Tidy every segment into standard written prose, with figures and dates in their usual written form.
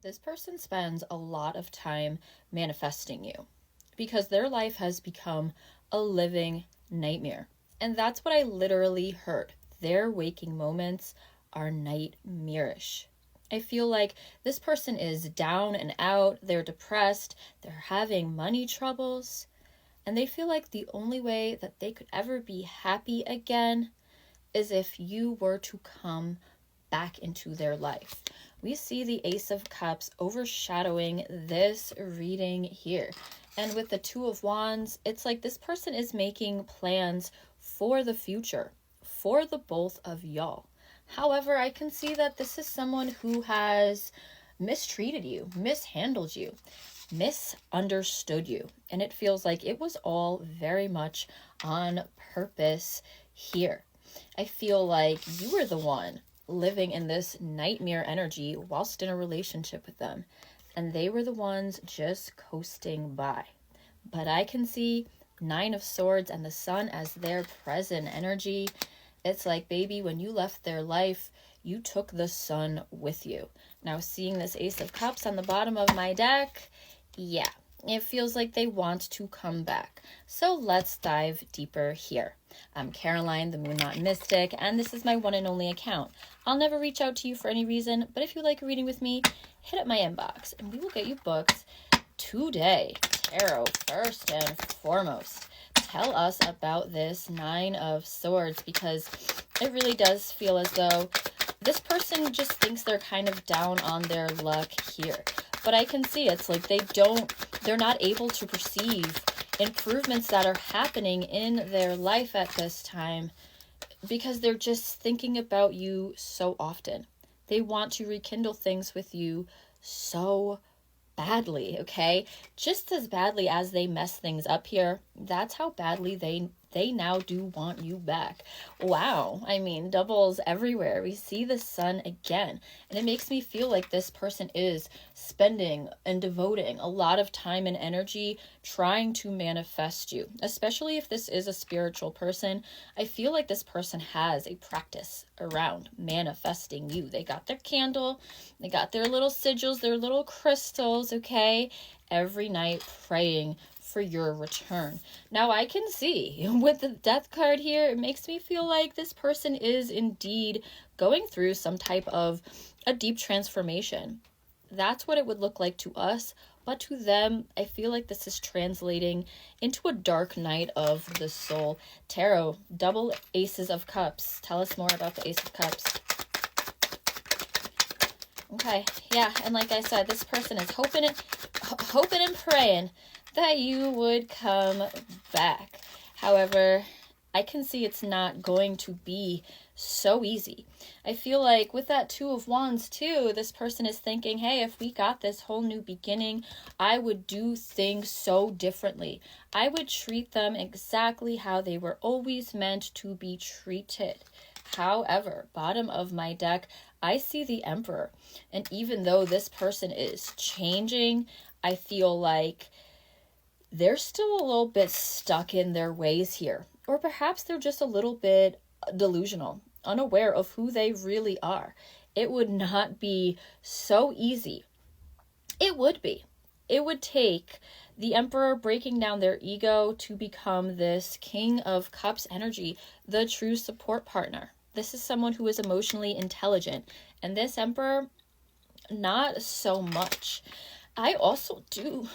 This person spends a lot of time manifesting you because their life has become a living nightmare. And that's what I literally heard. Their waking moments are nightmarish. I feel like this person is down and out, they're depressed, they're having money troubles, and they feel like the only way that they could ever be happy again is if you were to come back into their life. We see the Ace of Cups overshadowing this reading here. And with the Two of Wands, it's like this person is making plans for the future, for the both of y'all. However, I can see that this is someone who has mistreated you, mishandled you, misunderstood you. And it feels like it was all very much on purpose here. I feel like you were the one living in this nightmare energy whilst in a relationship with them, and they were the ones just coasting by. But I can see Nine of Swords and the Sun as their present energy. It's like, baby, when you left their life, you took the sun with you. Now, seeing this Ace of Cups on the bottom of my deck, yeah, it feels like they want to come back. So let's dive deeper here. I'm Caroline, the Moon Knot Mystic, and this is my one and only account. I'll never reach out to you for any reason, but if you like a reading with me, hit up my inbox and we will get you booked today. Tarot, first and foremost, tell us about this Nine of Swords, because it really does feel as though this person just thinks they're kind of down on their luck here. But I can see it's like they're not able to perceive improvements that are happening in their life at this time because they're just thinking about you so often. They want to rekindle things with you so badly, okay? Just as badly as they mess things up here, that's how badly they now do want you back. Wow, I mean, doubles everywhere. We see the sun again, and it makes me feel like this person is spending and devoting a lot of time and energy trying to manifest you, especially if this is a spiritual person. I feel like this person has a practice around manifesting you. They got their candle, they got their little sigils, their little crystals, okay? Every night praying for your return. Now I can see with the Death card here, it makes me feel like this person is indeed going through some type of a deep transformation. That's what it would look like to us, but to them, I feel like this is translating into a dark night of the soul. Tarot, double Aces of Cups. Tell us more about the Ace of Cups. Okay, yeah, and like I said, this person is hoping and praying that you would come back. However, I can see it's not going to be so easy. I feel like with that Two of Wands too, this person is thinking, hey, if we got this whole new beginning, I would do things so differently. I would treat them exactly how they were always meant to be treated. However, bottom of my deck, I see the Emperor. And even though this person is changing, I feel like they're still a little bit stuck in their ways here. Or perhaps they're just a little bit delusional, unaware of who they really are. It would not be so easy. It would be. It would take the Emperor breaking down their ego to become this King of Cups energy, the true support partner. This is someone who is emotionally intelligent. And this Emperor, not so much. I also do,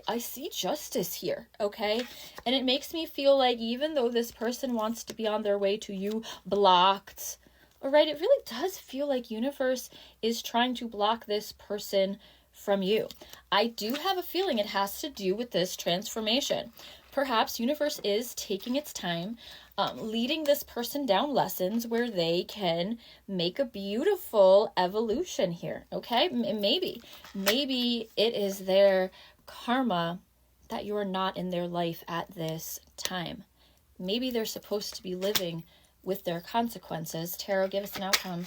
I see justice here, okay? And it makes me feel like even though this person wants to be on their way to you blocked, all right, it really does feel like universe is trying to block this person from you. I do have a feeling it has to do with this transformation. Perhaps universe is taking its time, leading this person down lessons where they can make a beautiful evolution here, okay? Maybe it is their karma that you are not in their life at this time. Maybe they're supposed to be living with their consequences. Tarot, give us an outcome.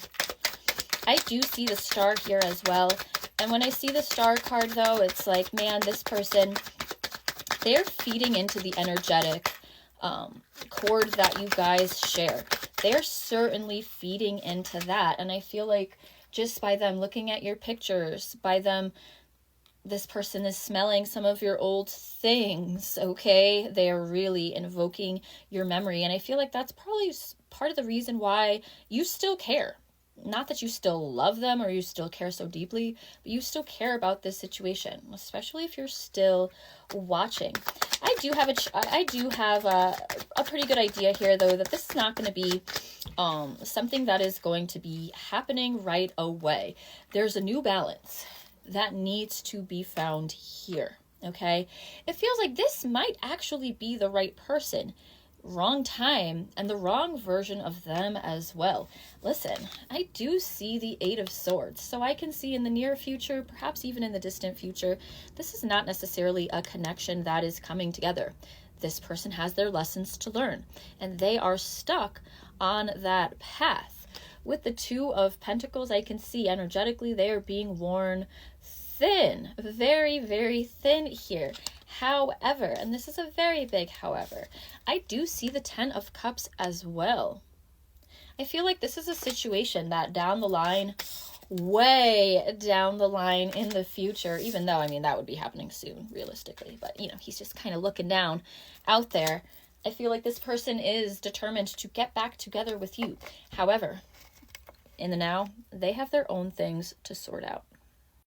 I do see the Star here as well. And when I see the Star card, though, it's like, man, this person, they're feeding into the energetic cord that you guys share. They're certainly feeding into that. And I feel like just by them looking at your pictures, by them, this person is smelling some of your old things, okay? They are really invoking your memory. And I feel like that's probably part of the reason why you still care. Not that you still love them or you still care so deeply, but you still care about this situation, especially if you're still watching. I do have a pretty good idea here, though, that this is not going to be something that is going to be happening right away. There's a new balance that needs to be found here, okay? It feels like this might actually be the right person, wrong time, and the wrong version of them as well. Listen, I do see the Eight of Swords, so I can see in the near future, perhaps even in the distant future, this is not necessarily a connection that is coming together. This person has their lessons to learn, and they are stuck on that path. With the Two of Pentacles, I can see energetically they are being worn thin, very, very thin here. However, and this is a very big however, I do see the Ten of Cups as well. I feel like this is a situation that down the line, way down the line in the future, even though, I mean, that would be happening soon, realistically, but, you know, he's just kind of looking down out there. I feel like this person is determined to get back together with you. However, in the now, they have their own things to sort out.